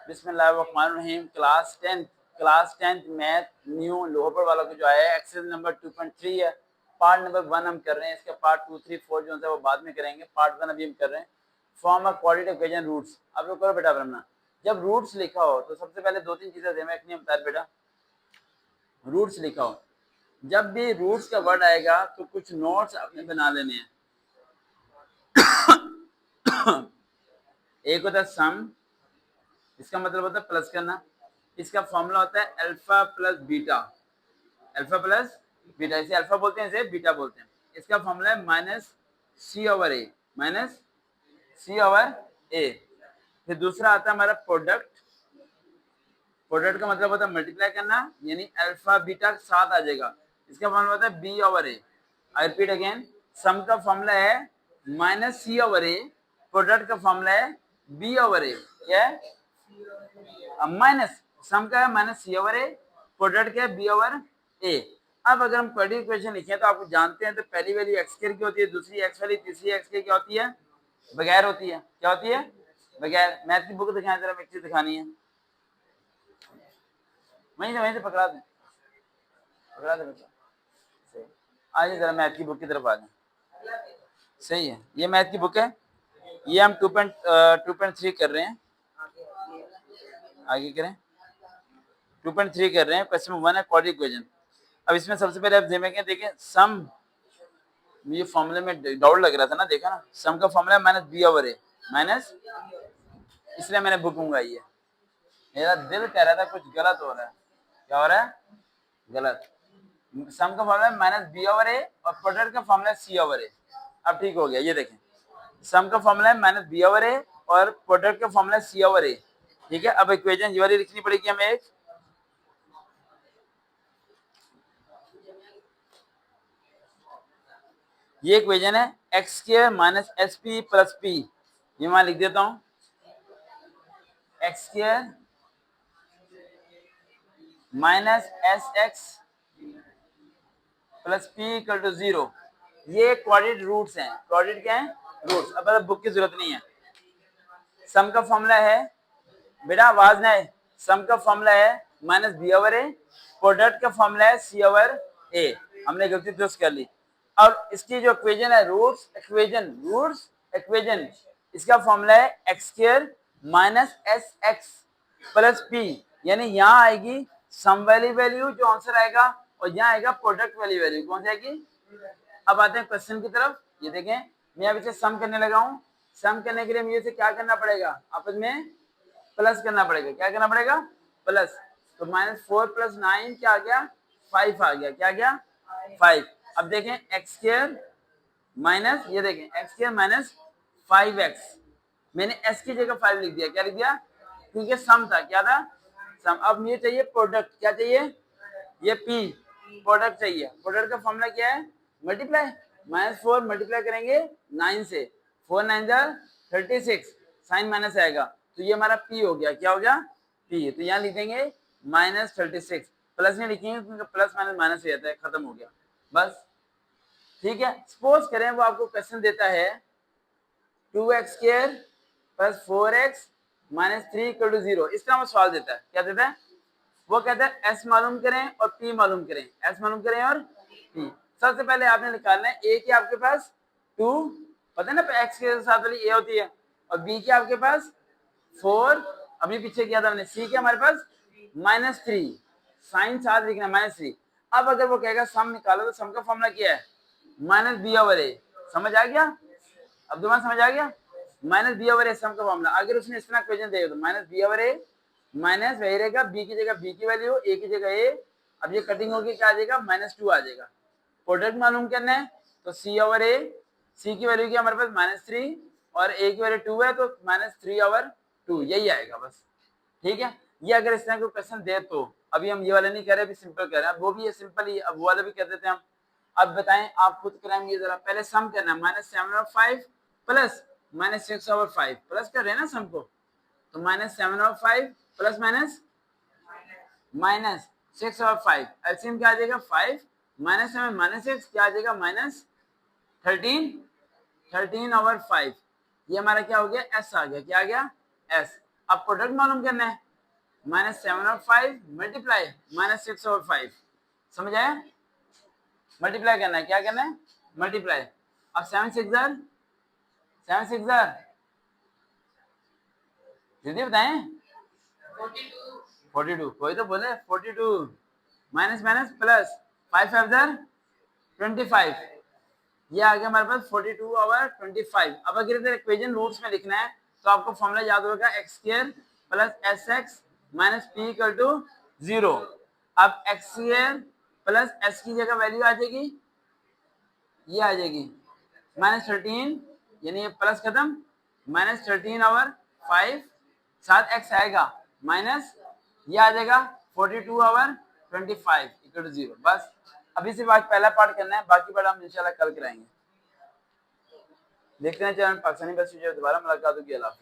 बिस्मिल्लाहिर्रहमानिर्रहीम। Class 10 math new लोहर वाला को जो आया है एक्सरसाइज नंबर 2.3 है। पार्ट नंबर 1 हम कर रहे हैं, इसका पार्ट 2, 3, 4 जो है वो बाद में करेंगे। पार्ट 1 अभी हम कर रहे हैं। Form a quadratic equation roots. अब लोग करो बेटा बनना, जब रूट्स लिखा हो तो सबसे पहले 2-3 चीजें ध्यान रखनी है बेटा। रूट्स लिखा हो, जब भी रूट्स का वर्ड आएगा तो कुछ नोट्स आपने बना लेने हैं। एक होता है सम, इसका मतलब होता है प्लस करना। इसका फॉर्मूला होता है alpha plus beta. Alpha plus beta, इसे अल्फा बोलते हैं, इसे बीटा बोलते हैं। इसका फॉर्मूला है माइनस सी ओवर ए, माइनस सी ओवर ए। फिर दूसरा आता है हमारा प्रोडक्ट। प्रोडक्ट का मतलब होता है मल्टीप्लाई करना, यानी अल्फा बीटा साथ आ जाएगा। इसका फॉर्मूला होता है B over A. I repeat again, sum का फॉर्मूला है minus C over A, product का फॉर्मूला है बी ओवर ए। क्या है? माइनस सम का है minus C over A, product का है बी ओवर ए। अब अगर हम क्वाड्रेटिक इक्वेशन लिखें तो आपको जानते हैं तो पहली वैल्यू एक्स स्क्वायर की होती है, दूसरी एक्स वाली, तीसरी एक्स की क्या होती है? बगैर होती है। क्या होती है? बगैर। मैथ की बुक दिखाएं जरा, एक चीज दिखानी है। वहीं से पकड़ा दें, पकड़ा दें बच्चा। सही, आइए जरा मैथ की बुक की तरफ आ जाए। सही है, ये मैथ की बुक है, ये हम 2.3 कर रहे हैं। आगे करें, 2.3 कर रहे हैं। क्वेश्चन 1 है क्वाड्रेटिक इक्वेशन। अब इसमें सबसे पहले आप देखें सम, ये फॉर्मूले में डाउट लग रहा था ना, देखा ना, सम का फॉर्मूला है माइनस बी ओवर ए, माइनस, इसलिए मैंने बुक मंगाई है। मेरा दिल कह रहा था कुछ गलत हो रहा है। क्या हो रहा है? गलत। सम का फॉर्मूला है माइनस बी ओवर ए और प्रोडक्ट का फॉर्मूला है सी ओवर ए। अब ठीक हो गया, ये देखें, सम का फॉर्मूला है माइनस बी ओवर ए और प्रोडक्ट का फॉर्मूला है सी ओवर ए। ठीक है, अब इक्वेशन ये वाली लिखनी पड़ेगी हमें एक। ये इक्वेशन है X square minus S P plus P. ये मैं लिख देता हूं, X square minus S X plus P equal to 0। ये क्वाड्रेटिक रूट्स हैं। क्वाड्रेटिक क्या है? रूट्स। अब बुक की जरूरत नहीं है। सम का फॉर्मूला है बेटा, आवाज ना है, सम का फॉर्मूला है minus B over A, product का फॉर्मूला है सी ओवर ए। हमने गलती दुरुस्त कर ली। अब इसकी जो इक्वेशन है रूट्स इक्वेशन, इसका फॉर्मूला है X square minus S X plus P, यानी यहाँ आएगी सम वाली वैल्यू जो आंसर आएगा, और यहाँ आएगा प्रोडक्ट वाली वैल्यू। कौन सी आएगी? अब आते हैं क्वेश्चन की तरफ। ये देखें, मैं अब इसे सम करने लगा हूँ। सम करने के लिए मुझे इसे क्या करना पड़ेगा? आपस में प्लस करना पड़ेगा। क्या करना पड़ेगा? प्लस। तो माइनस 4 प्लस 9 क्या आ गया? 5 आ गया। क्या आ गया? 5। अब देखें एक्स स्क्वायर माइनस, ये देखें एक्स स्क्वायर माइनस 5x, मैंने s की जगह 5 लिख दिया। क्या लिख दिया? क्योंकि सम था। क्या था? सम। अब मुझे चाहिए प्रोडक्ट। क्या चाहिए? ये p, प्रोडक्ट चाहिए। प्रोडक्ट का फॉर्मूला क्या है? मल्टीप्लाई। -4 मल्टीप्लाई करेंगे 9 से, 4 9 36, साइन माइनस आएगा, तो ये हमारा p हो गया। क्या हो गया? p। तो यहाँ लिख देंगे -36। प्लस नहीं लिखेंगे क्योंकि प्लस माइनस माइनस हो जाता है, खत्म हो गया बस। ठीक है, सपोज करें वो आपको क्वेश्चन देता है 2x square plus 4x minus 3 equal to 0। इस तरह वो सवाल देता है। क्या देता है? वो कहता है s मालूम करें और p मालूम करें, s मालूम करें और p। सबसे पहले आपने निकालना है a की आपके पास 2, पता है ना x के साथ वाली a होती है, और b की आपके पास 4, अभी पीछे किया था हमने, c के हमारे पास -3, साइन साथ लिखना -3। अब अगर वो कहेगा सम निकालो तो सम का फॉर्मूला क्या है? माइनस बी ओवर ए। समझ आ गया? अब दोबारा समझ आ गया? माइनस बी ओवर ए सम का फॉर्मूला। अगर उसने इस तरह क्वेश्चन दिया तो माइनस बी ओवर ए, माइनस वही रहेगा, बी की जगह बी की वैल्यू, ए की जगह ए। अब ये कटिंग होगी, क्या आ जाएगा? -2 आ जाएगा। प्रोडक्ट मालूम करना है तो सी ओवर ए, सी की वैल्यू क्या हमारे पास -3 और ए की वैल्यू 2 है तो -3 ओवर 2, यही आएगा बस। ठीक है, ये अगर इस तरह को क्वेश्चन दे तो, अभी हम ये वाला नहीं कर रहे, अभी सिंपल कर रहे हैं। वो भी ये सिंपल ही, अब वो वाला भी कर देते हैं हम। अब बताएं, आप खुद कराएंगे जरा। पहले सम करना है, -7/5 प्लस -6/5, प्लस कर रहे हैं ना सम को, तो -7/5 प्लस -6/5, एलसीएम क्या आ जाएगा? 5 -7 -6 क्या आ जाएगा? -13 13/5। ये हमारा क्या हो गया? एस आ गया। क्या आ गया? एस। अब प्रोडक्ट मालूम करना है, -7/5 मल्टीप्लाई -6/5, समझ आया? मल्टीप्लाई करना है, क्या करना है? मल्टीप्लाई। अब 7 6 जल्दी बताएं। 42, कोई तो बोले 42, माइनस माइनस प्लस 5 5 25, ये आ गया हमारे पास 42/25। अब अगर इधर इक्वेशन रूट्स में लिखना है तो आपको फॉर्मूला याद होगा x² plus sx minus p equal to 0। अब x² प्लस s की जगह वैल्यू आ जाएगी, ये आ जाएगी -13, यानी ये प्लस खत्म, -13/5, साथ x आएगा माइनस, ये आ जाएगा 42/25 इक्वल टू 0। बस अभी सिर्फ आज पहला पार्ट करना है, बाकी पार्ट हम इंशाल्लाह कल कराएंगे। देखते हैं चैनल पाकिस्तानी बस दोबारा मुलाकात होगी। अल्लाह हाफिज़।